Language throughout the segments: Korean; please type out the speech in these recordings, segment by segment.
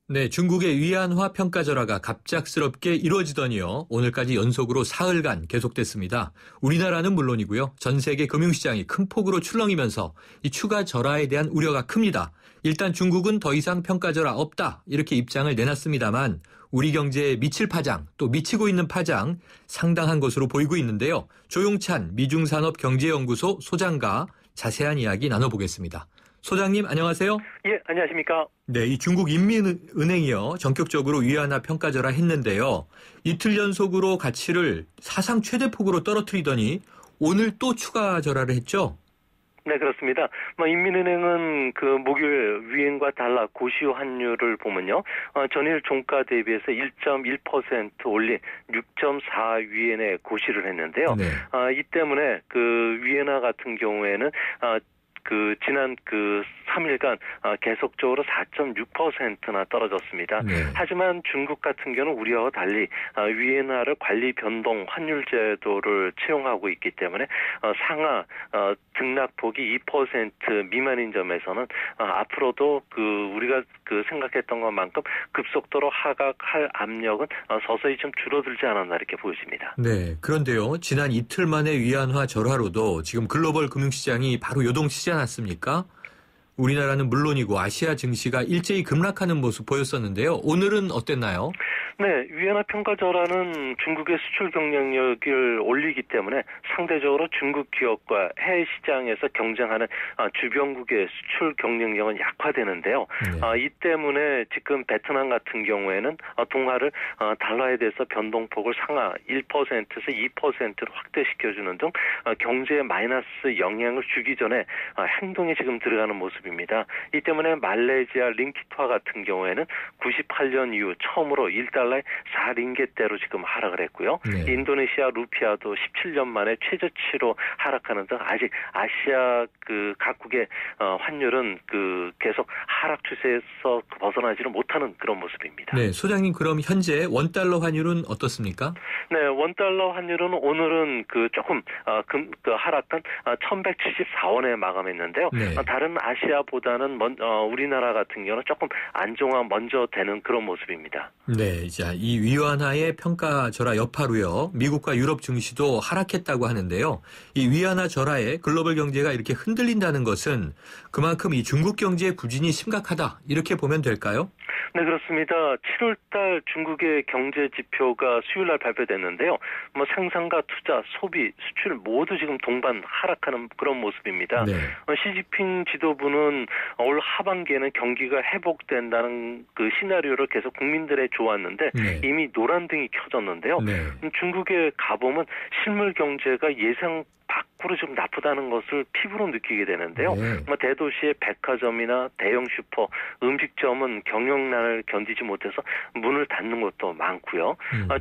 네, 중국의 위안화 평가절하가 갑작스럽게 이루어지더니요. 오늘까지 연속으로 사흘간 계속됐습니다. 우리나라는 물론이고요. 전 세계 금융시장이 큰 폭으로 출렁이면서 이 추가 절하에 대한 우려가 큽니다. 일단 중국은 더 이상 평가절하 없다 이렇게 입장을 내놨습니다만 우리 경제에 미칠 파장 또 미치고 있는 파장 상당한 것으로 보이고 있는데요. 조용찬 미중산업경제연구소 소장과 자세한 이야기 나눠보겠습니다. 소장님 안녕하세요. 예, 안녕하십니까. 네, 이 중국 인민은행이요. 전격적으로 위안화 평가절하 했는데요. 이틀 연속으로 가치를 사상 최대폭으로 떨어뜨리더니 오늘 또 추가 절하를 했죠? 네, 그렇습니다. 인민은행은 그 목요일 위엔과 달러 고시요 환율을 보면요. 전일 종가 대비해서 1.1% 올린 6.4위엔에 고시를 했는데요. 네. 이 때문에 그 위엔화 같은 경우에는 지난 3일간 계속적으로 4.6%나 떨어졌습니다. 네. 하지만 중국 같은 경우는 우리와 달리 위엔화를 관리 변동 환율 제도를 채용하고 있기 때문에 상하 등락폭이 2% 미만인 점에서는 앞으로도 우리가 생각했던 것만큼 급속도로 하락할 압력은 서서히 좀 줄어들지 않았나 이렇게 보여집니다. 네, 그런데요. 지난 이틀 만에 위안화 절하로도 지금 글로벌 금융시장이 바로 요동치지 않았습니까? 우리나라는 물론이고 아시아 증시가 일제히 급락하는 모습 보였었는데요. 오늘은 어땠나요? 네, 위안화 평가절하는 중국의 수출 경쟁력을 올리기 때문에 상대적으로 중국 기업과 해외 시장에서 경쟁하는 주변국의 수출 경쟁력은 약화되는데요. 네. 이 때문에 지금 베트남 같은 경우에는 동화를 달러에 대해서 변동폭을 상하 1%에서 2%로 확대시켜주는 등 경제에 마이너스 영향을 주기 전에 행동에 지금 들어가는 모습입니다. 이 때문에 말레이시아 링깃화 같은 경우에는 98년 이후 처음으로 1달러에 4링깃대로 지금 하락을 했고요. 네. 인도네시아 루피아도 17년 만에 최저치로 하락하는 등 아직 아시아 각국의 환율은 계속 하락 추세에서 벗어나지를 못하는 그런 모습입니다. 네, 소장님 그럼 현재 원달러 환율은 어떻습니까? 네, 원달러 환율은 오늘은 조금 하락한 1,174원에 마감했는데요. 네. 다른 아시아보다는 우리나라 같은 경우는 조금 안정화 먼저 되는 그런 모습입니다. 네, 자, 이 위안화의 평가 절하 여파로요. 미국과 유럽 증시도 하락했다고 하는데요. 이 위안화 절하에 글로벌 경제가 이렇게 흔들린다는 것은 그만큼 이 중국 경제의 부진이 심각하다. 이렇게 보면 될까요? 네, 그렇습니다. 7월 달 중국의 경제 지표가 수요일 날 발표됐는데요. 생산과 투자, 소비, 수출 모두 지금 동반 하락하는 그런 모습입니다. 네. 시진핑 지도부는 올 하반기에는 경기가 회복된다는 시나리오를 계속 국민들에 줘왔는데 네. 이미 노란등이 켜졌는데요. 네. 중국의 가보면 실물 경제가 예상 밖으로 좀 나쁘다는 것을 피부로 느끼게 되는데요. 네. 대도시의 백화점이나 대형 슈퍼, 음식점은 경영난을 견디지 못해서 문을 닫는 것도 많고요.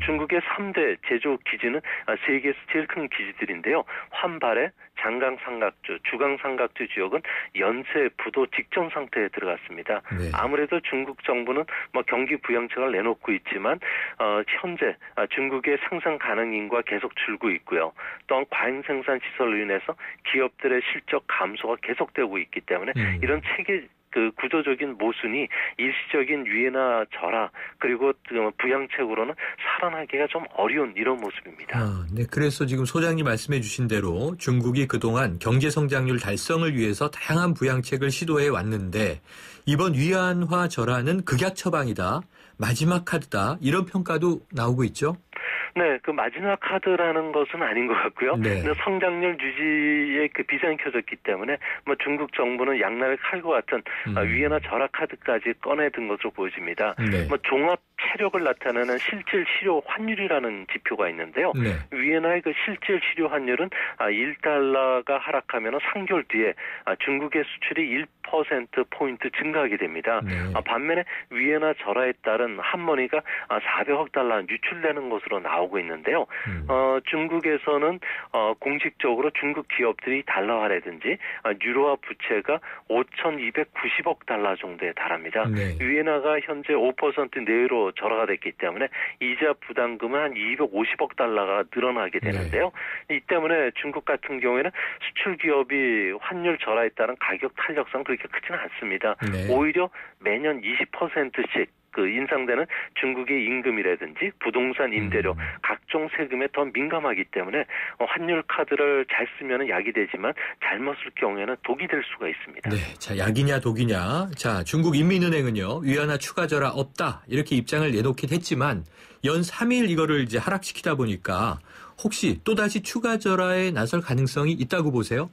중국의 3대 제조 기지는 세계에서 제일 큰 기지들인데요. 환발해 장강삼각주, 주강삼각주 지역은 연쇄 부도 직전 상태에 들어갔습니다. 네. 아무래도 중국 정부는 경기 부양책을 내놓고 있지만 현재 중국의 생산 가능인구가 계속 줄고 있고요. 또한 과잉 생산 시설로 인해서 기업들의 실적 감소가 계속되고 있기 때문에 이런 체계 구조적인 모순이 일시적인 위안화 절하 그리고 부양책으로는 살아나기가 좀 어려운 이런 모습입니다. 네, 그래서 지금 소장님 말씀해 주신 대로 중국이 그동안 경제 성장률 달성을 위해서 다양한 부양책을 시도해 왔는데 이번 위안화 절하는 극약 처방이다. 마지막 카드다. 이런 평가도 나오고 있죠. 네, 마지막 카드라는 것은 아닌 것 같고요. 네. 성장률 유지에 비전이 켜졌기 때문에 중국 정부는 양날의 칼과 같은 위안화 절하 카드까지 꺼내든 것으로 보여집니다. 네. 종합 체력을 나타내는 실질 실효 환율이라는 지표가 있는데요. 네. 위안화의 실질 실효 환율은 1달러가 하락하면 3개월 뒤에 중국의 수출이 1%포인트 증가하게 됩니다. 네. 반면에 위안화 절하에 따른 한머니가 400억 달러 유출되는 것으로 나오고 있는데요. 중국에서는 공식적으로 중국 기업들이 달러화라든지 유로화 부채가 5,290억 달러 정도에 달합니다. 네. 위안화가 현재 5% 내외로 절하가 됐기 때문에 이자 부담금은 한 250억 달러가 늘어나게 되는데요. 이 때문에 중국 같은 경우에는 수출 기업이 환율 절하에 따른 가격 탄력성 그렇게 크지는 않습니다. 네. 오히려 매년 20%씩 그 인상되는 중국의 임금이라든지 부동산 임대료, 각종 세금에 더 민감하기 때문에 환율 카드를 잘 쓰면 약이 되지만 잘못 쓸 경우에는 독이 될 수가 있습니다. 네, 자 약이냐 독이냐. 자 중국 인민은행은요 위안화 추가 절하 없다 이렇게 입장을 내놓긴 했지만 연 3일 이거를 이제 하락시키다 보니까 혹시 또다시 추가 절하에 나설 가능성이 있다고 보세요?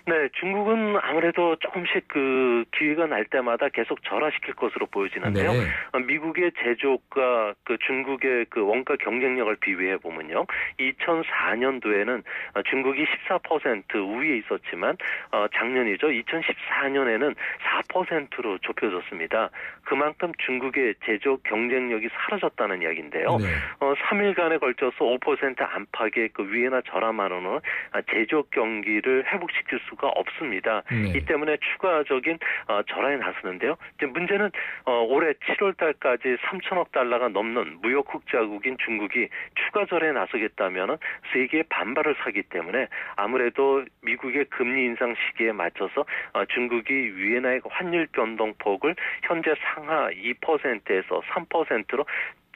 네, 중국은 아무래도 조금씩 그 기회가 날 때마다 계속 절하시킬 것으로 보여지는데요. 네. 미국의 제조업과 그 중국의 그 원가 경쟁력을 비교해 보면요, 2004년도에는 중국이 14% 우위에 있었지만 작년이죠, 2014년에는 4%로 좁혀졌습니다. 그만큼 중국의 제조업 경쟁력이 사라졌다는 이야기인데요. 네. 3일간에 걸쳐서 5% 안팎의 그 위안화 절하만으로는 제조업 경기를 회복시킬 수가 없습니다. 네. 이 때문에 추가적인 절하에 나서는데요. 이제 문제는 올해 7월 달까지 3천억 달러가 넘는 무역 흑자국인 중국이 추가 절하에 나서겠다면 세계의 반발을 사기 때문에 아무래도 미국의 금리 인상 시기에 맞춰서 중국이 위안화의 환율 변동폭을 현재 상하 2%에서 3%로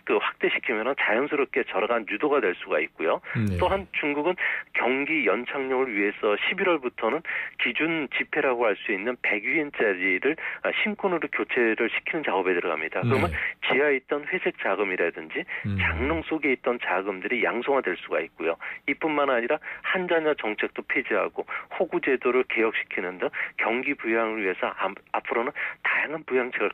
그 확대시키면 자연스럽게 절하가 유도가 될 수가 있고요. 네. 또한 중국은 경기 연착륙을 위해서 11월부터는 기준 지폐라고 할 수 있는 100위엔짜리를 신권으로 교체를 시키는 작업에 들어갑니다. 그러면 지하에 있던 회색 자금이라든지 장롱 속에 있던 자금들이 양성화될 수가 있고요. 이뿐만 아니라 한자녀 정책도 폐지하고 호구 제도를 개혁시키는 등 경기 부양을 위해서 앞으로는 다양한 부양책을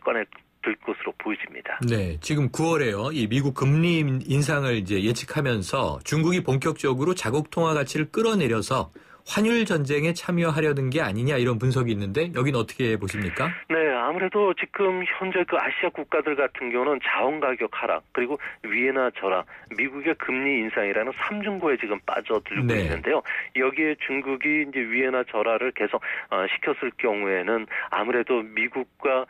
들 것으로 보여집니다. 네, 지금 9월에요. 이 미국 금리 인상을 이제 예측하면서 중국이 본격적으로 자국 통화 가치를 끌어내려서 환율 전쟁에 참여하려는 게 아니냐 이런 분석이 있는데 여기는 어떻게 보십니까? 네, 아무래도 지금 현재 그 아시아 국가들 같은 경우는 자원 가격 하락 그리고 위안화 절하, 미국의 금리 인상이라는 삼중고에 지금 빠져들고 네. 있는데요. 여기에 중국이 이제 위안화 절하를 계속 시켰을 경우에는 아무래도 미국과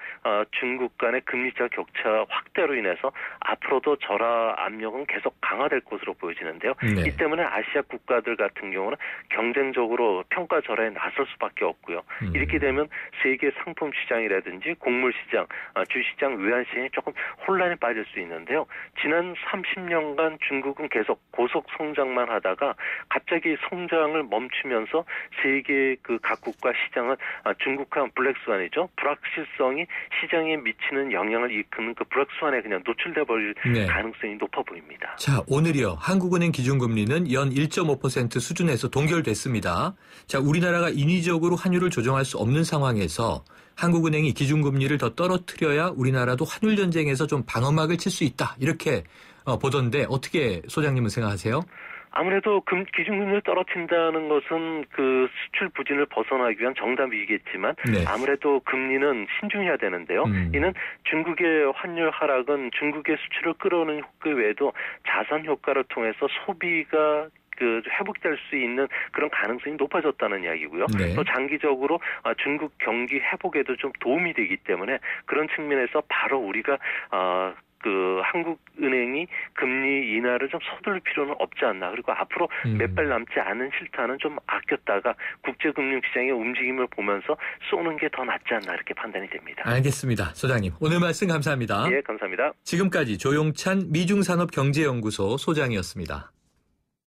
중국 간의 금리차 격차 확대로 인해서 앞으로도 절하 압력은 계속 강화될 것으로 보여지는데요. 네. 이 때문에 아시아 국가들 같은 경우는 경쟁적으로 평가 절하에 나설 수밖에 없고요. 이렇게 되면 세계 상품 시장이라든지 곡물 시장, 주시장, 외환시장이 조금 혼란에 빠질 수 있는데요. 지난 30년간 중국은 계속 고속 성장만 하다가 갑자기 성장을 멈추면서 세계 그 각국과 시장은 중국한 블랙스완이죠. 불확실성이 시장에 미치는 영향을 이끄는 그 블랙스완에 그냥 노출돼 버릴 네. 가능성이 높아 보입니다. 자, 오늘이요. 한국은행 기준금리는 연 1.5% 수준에서 동결됐습니다. 자, 우리나라가 인위적으로 환율을 조정할 수 없는 상황에서 한국은행이 기준금리를 더 떨어뜨려야 우리나라도 환율 전쟁에서 좀 방어막을 칠 수 있다. 이렇게 보던데 어떻게 소장님은 생각하세요? 아무래도 기준금리를 떨어뜨린다는 것은 그 수출 부진을 벗어나기 위한 정답이겠지만 네. 아무래도 금리는 신중해야 되는데요. 이는 중국의 환율 하락은 중국의 수출을 끌어오는 효과 외에도 자산 효과를 통해서 소비가 그 회복될 수 있는 그런 가능성이 높아졌다는 이야기고요. 네. 또 장기적으로 중국 경기 회복에도 좀 도움이 되기 때문에 그런 측면에서 바로 우리가 그 한국은행이 금리 인하를 좀 서두를 필요는 없지 않나. 그리고 앞으로 몇 발 남지 않은 실타는 좀 아꼈다가 국제금융시장의 움직임을 보면서 쏘는 게 더 낫지 않나 이렇게 판단이 됩니다. 알겠습니다. 소장님. 오늘 말씀 감사합니다. 예, 감사합니다. 지금까지 조용찬 미중산업경제연구소 소장이었습니다.